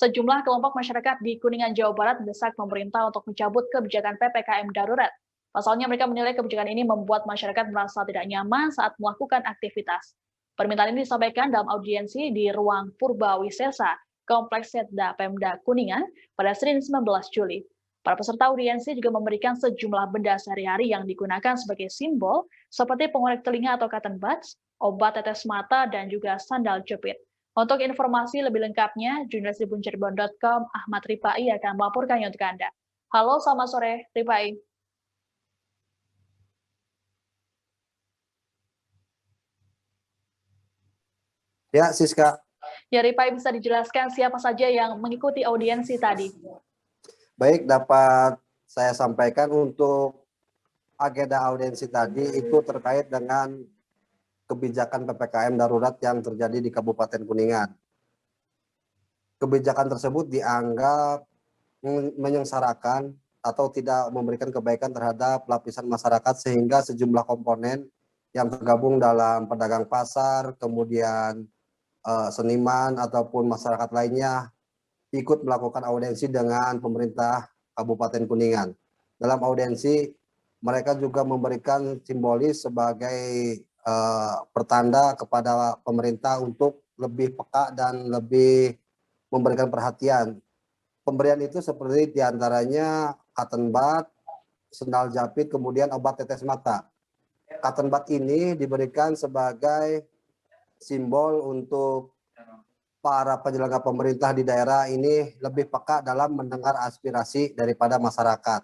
Sejumlah kelompok masyarakat di Kuningan, Jawa Barat mendesak pemerintah untuk mencabut kebijakan PPKM darurat. Pasalnya mereka menilai kebijakan ini membuat masyarakat merasa tidak nyaman saat melakukan aktivitas. Permintaan ini disampaikan dalam audiensi di ruang Purba Wisesa, Kompleks Setda Pemda Kuningan pada Senin 19 Juli. Para peserta audiensi juga memberikan sejumlah benda sehari-hari yang digunakan sebagai simbol seperti pengorek telinga atau cotton buds, obat tetes mata, dan juga sandal jepit. Untuk informasi lebih lengkapnya, jurnalisdibuncerbon.com Ahmad Ripai akan melaporkannya untuk Anda. Halo, selamat sore, Ripai. Ya, Siska. Ya, Ripai, bisa dijelaskan siapa saja yang mengikuti audiensi tadi? Baik, dapat saya sampaikan untuk agenda audiensi tadi itu terkait dengan kebijakan PPKM darurat yang terjadi di Kabupaten Kuningan. Kebijakan tersebut dianggap menyengsarakan atau tidak memberikan kebaikan terhadap lapisan masyarakat sehingga sejumlah komponen yang tergabung dalam pedagang pasar, kemudian seniman ataupun masyarakat lainnya ikut melakukan audiensi dengan pemerintah Kabupaten Kuningan. Dalam audiensi mereka juga memberikan simbolis sebagai pertanda kepada pemerintah untuk lebih peka dan lebih memberikan perhatian. Pemberian itu seperti diantaranya cotton bud, sendal jepit, kemudian obat tetes mata. Cotton bud ini diberikan sebagai simbol untuk para penyelenggara pemerintah di daerah ini lebih peka dalam mendengar aspirasi daripada masyarakat.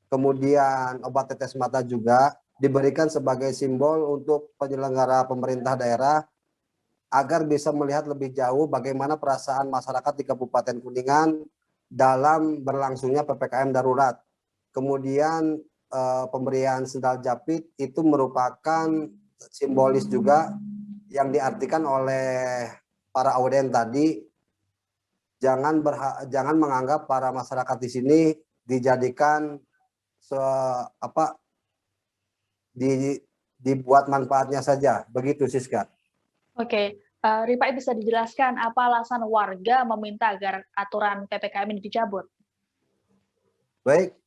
Kemudian obat tetes mata juga diberikan sebagai simbol untuk penyelenggara pemerintah daerah agar bisa melihat lebih jauh bagaimana perasaan masyarakat di Kabupaten Kuningan dalam berlangsungnya PPKM darurat. Kemudian pemberian sendal jepit itu merupakan simbolis juga yang diartikan oleh para audien tadi, jangan menganggap para masyarakat di sini dijadikan dibuat manfaatnya saja, begitu Siska. Oke, Ripai, bisa dijelaskan apa alasan warga meminta agar aturan PPKM ini dicabut? Baik,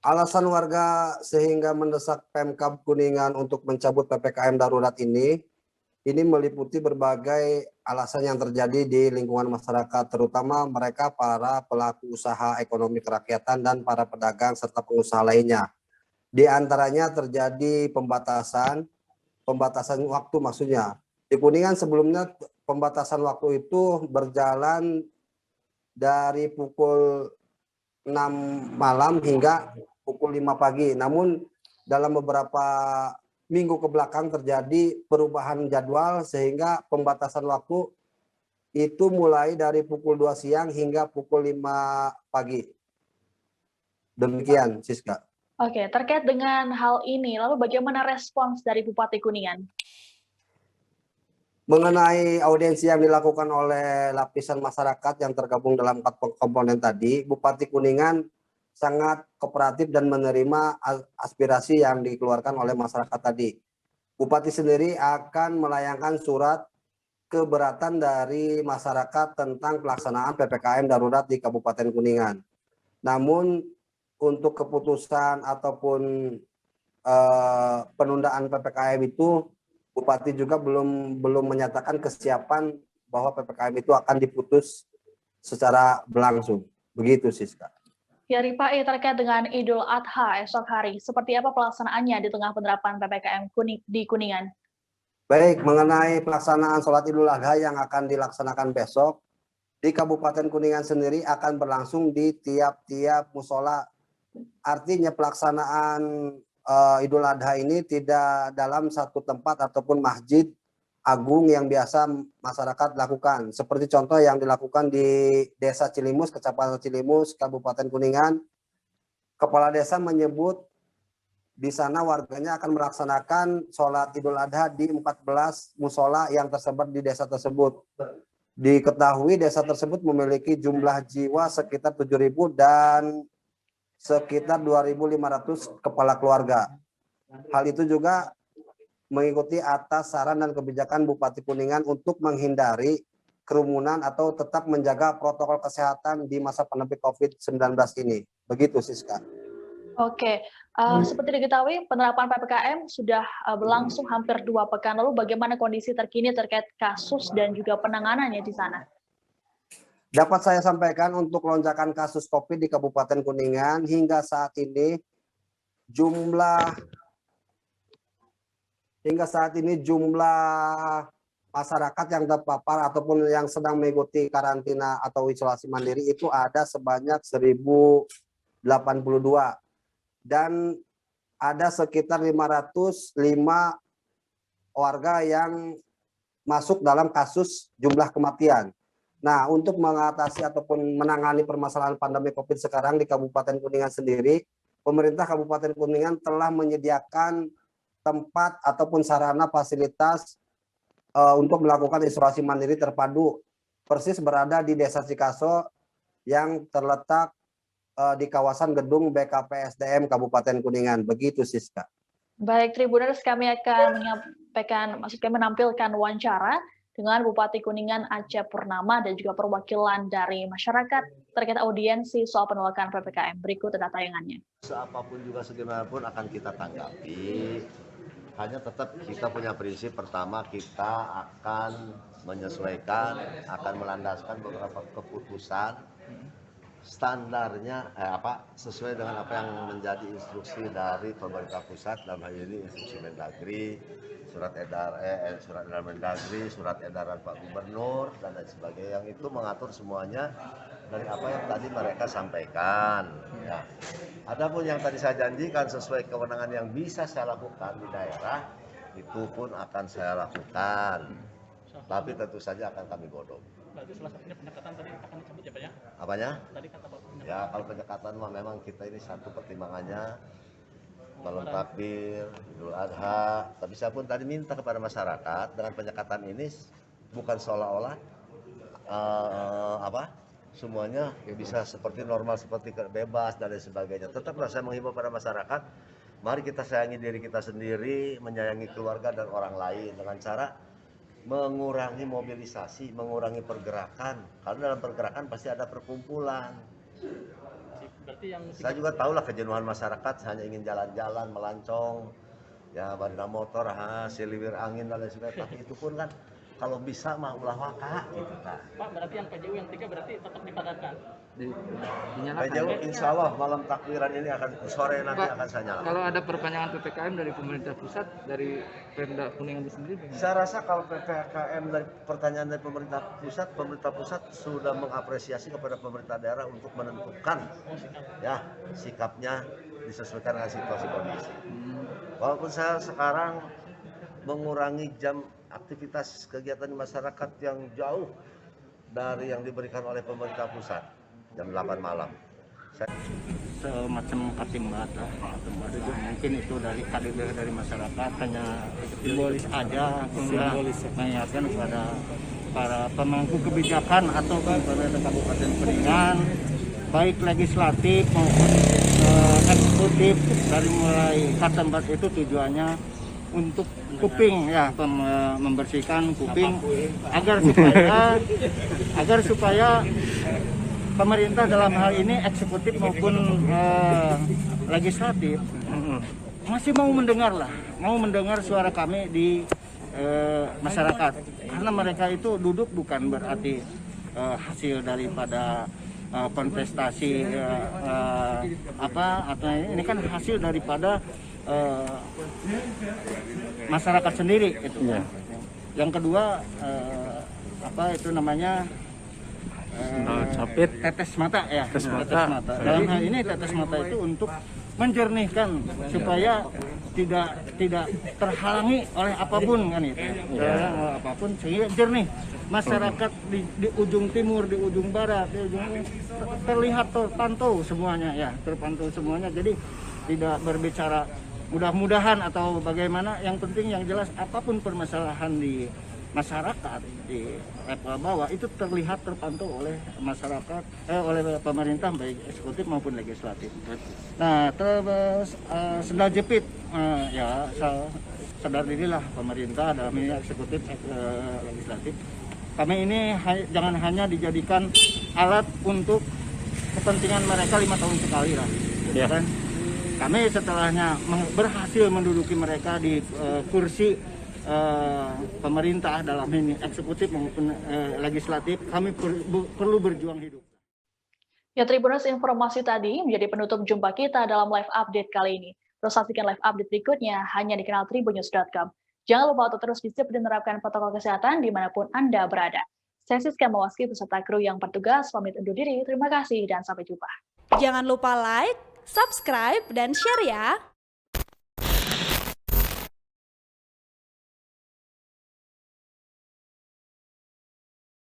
alasan warga sehingga mendesak Pemkab Kuningan untuk mencabut PPKM darurat ini meliputi berbagai alasan yang terjadi di lingkungan masyarakat, terutama mereka para pelaku usaha ekonomi kerakyatan dan para pedagang serta pengusaha lainnya. Di antaranya terjadi pembatasan waktu maksudnya. Di Kuningan sebelumnya pembatasan waktu itu berjalan dari pukul 6 malam hingga pukul 5 pagi. Namun dalam beberapa minggu ke belakang terjadi perubahan jadwal sehingga pembatasan waktu itu mulai dari pukul 2 siang hingga pukul 5 pagi. Demikian, Siska. Oke, terkait dengan hal ini, lalu bagaimana respons dari Bupati Kuningan? Mengenai audiensi yang dilakukan oleh lapisan masyarakat yang tergabung dalam 4 komponen tadi, Bupati Kuningan sangat kooperatif dan menerima aspirasi yang dikeluarkan oleh masyarakat tadi. Bupati sendiri akan melayangkan surat keberatan dari masyarakat tentang pelaksanaan PPKM darurat di Kabupaten Kuningan. Namun untuk keputusan ataupun penundaan PPKM itu Bupati juga belum menyatakan kesiapan bahwa PPKM itu akan diputus secara berlangsung. Begitu, Siska. Ya, Ripai, terkait dengan Idul Adha esok hari, seperti apa pelaksanaannya di tengah penerapan PPKM di Kuningan? Baik, mengenai pelaksanaan sholat Idul Adha yang akan dilaksanakan besok, di Kabupaten Kuningan sendiri akan berlangsung di tiap-tiap musola. Artinya pelaksanaan Idul Adha ini tidak dalam satu tempat ataupun masjid agung yang biasa masyarakat lakukan. Seperti contoh yang dilakukan di Desa Cilimus, Kecamatan Cilimus, Kabupaten Kuningan. Kepala desa menyebut di sana warganya akan melaksanakan sholat Idul Adha di 14 musola yang tersebar di desa tersebut. Diketahui desa tersebut memiliki jumlah jiwa sekitar 7.000 dan sekitar 2.500 kepala keluarga. Hal itu juga mengikuti atas saran dan kebijakan Bupati Kuningan untuk menghindari kerumunan atau tetap menjaga protokol kesehatan di masa pandemi COVID-19 ini. Begitu, Siska. Oke, seperti diketahui penerapan PPKM sudah berlangsung hampir 2 pekan. Lalu bagaimana kondisi terkini terkait kasus dan juga penanganannya di sana? Dapat saya sampaikan untuk lonjakan kasus COVID di Kabupaten Kuningan hingga saat ini jumlah masyarakat yang terpapar ataupun yang sedang mengikuti karantina atau isolasi mandiri itu ada sebanyak 1082 dan ada sekitar 505 warga yang masuk dalam kasus jumlah kematian. Nah, untuk mengatasi ataupun menangani permasalahan pandemi COVID sekarang di Kabupaten Kuningan sendiri, pemerintah Kabupaten Kuningan telah menyediakan tempat ataupun sarana fasilitas untuk melakukan isolasi mandiri terpadu, persis berada di Desa Cikaso yang terletak di kawasan gedung BKPSDM Kabupaten Kuningan. Begitu, Siska. Baik, Tribuners, kami akan menampilkan wawancara dengan Bupati Kuningan Aceh Purnama dan juga perwakilan dari masyarakat terkait audiensi soal penolakan PPKM. Berikut data tayangannya. Apapun juga segimanapun akan kita tanggapi. Hanya tetap kita punya prinsip, pertama kita akan menyesuaikan, akan melandaskan beberapa keputusan standarnya sesuai dengan apa yang menjadi instruksi dari pemerintah pusat, dalam hal ini instruksi Mendagri, surat edaran Mendagri, surat edaran Pak Gubernur dan lain sebagainya, yang itu mengatur semuanya dari apa yang tadi mereka sampaikan. Ya. Adapun yang tadi saya janjikan sesuai kewenangan yang bisa saya lakukan di daerah, itu pun akan saya lakukan. Tapi tentu saja akan kami godong. Berarti salah satunya penyekatan tadi akan dicabut ya Pak ya? Apanya? Tadi kata Bapak penyekatan. Ya, kalau penyekatan mah memang kita ini satu pertimbangannya malam takbir, Idul Adha. Tapi saya pun tadi minta kepada masyarakat dengan penyekatan ini bukan seolah-olah semuanya bisa seperti normal, seperti bebas dan lain sebagainya. Tetaplah saya menghimbau pada masyarakat, mari kita sayangi diri kita sendiri, menyayangi keluarga dan orang lain dengan cara mengurangi mobilisasi, mengurangi pergerakan. Karena dalam pergerakan pasti ada perkumpulan. Saya juga tahulah kejenuhan masyarakat hanya ingin jalan-jalan, melancong, ya badana motor, seliwir angin dan lain sebagainya. Tapi itu pun kan kalau bisa mah ulah waka gitu kan. Pak, berarti yang PJU yang 3 berarti tetap dipadatkan. PJU insya Allah malam takbiran ini akan sore nanti Pak, akan saya nyalakan. Kalau ada perpanjangan PPKM dari pemerintah pusat, dari Pemda Kuningan itu sendiri? Saya rasa kalau PPKM dari pertanyaan dari pemerintah pusat sudah mengapresiasi kepada pemerintah daerah untuk menentukan ya sikapnya disesuaikan dengan situasi kondisi. Walaupun saya sekarang mengurangi jam aktivitas kegiatan masyarakat yang jauh dari yang diberikan oleh pemerintah pusat, jam 8 malam. Semacam katimbata, mungkin itu dari kader dari masyarakat, hanya simbolis aja, mengingatkan kepada para pemangku kebijakan atau kepada Kabupaten Kuningan, baik legislatif maupun eksekutif, dari mulai Katembat itu tujuannya untuk kuping ya, membersihkan kuping agar supaya pemerintah dalam hal ini eksekutif maupun legislatif masih mau mendengar suara kami di masyarakat, karena mereka itu duduk bukan berarti hasil daripada kontestasi atau ini kan hasil daripada masyarakat sendiri itu. Ya. Yang kedua itu namanya tetes mata ya. Tetes mata. Dalam hal ini tetes mata itu untuk menjernihkan supaya tidak terhalangi oleh apapun kan itu. Apapun sehingga jernih. Masyarakat di ujung timur, di ujung barat, di ujung terlihat terpantau semuanya ya, terpantau semuanya. Jadi tidak berbicara mudah-mudahan atau bagaimana, yang penting yang jelas apapun permasalahan di masyarakat di level bawah itu terlihat terpantau oleh masyarakat, oleh pemerintah baik eksekutif maupun legislatif. Nah terus sendal jepit ya sadar dirilah pemerintah dalam ini eksekutif legislatif Kami ini jangan hanya dijadikan alat untuk kepentingan mereka 5 tahun sekali lah. Ya. Kan? Kami setelahnya berhasil menduduki mereka di kursi pemerintah dalam ini eksekutif maupun legislatif, kami perlu berjuang hidup. Ya, Tribuners, informasi tadi menjadi penutup jumpa kita dalam live update kali ini. Terus saksikan live update berikutnya hanya di kanal tribunnews.com. Jangan lupa untuk terus disiplin menerapkan protokol kesehatan dimanapun Anda berada. Saya Siska Mawaski beserta kru yang bertugas pamit undur diri. Terima kasih dan sampai jumpa. Jangan lupa like, subscribe, dan share ya!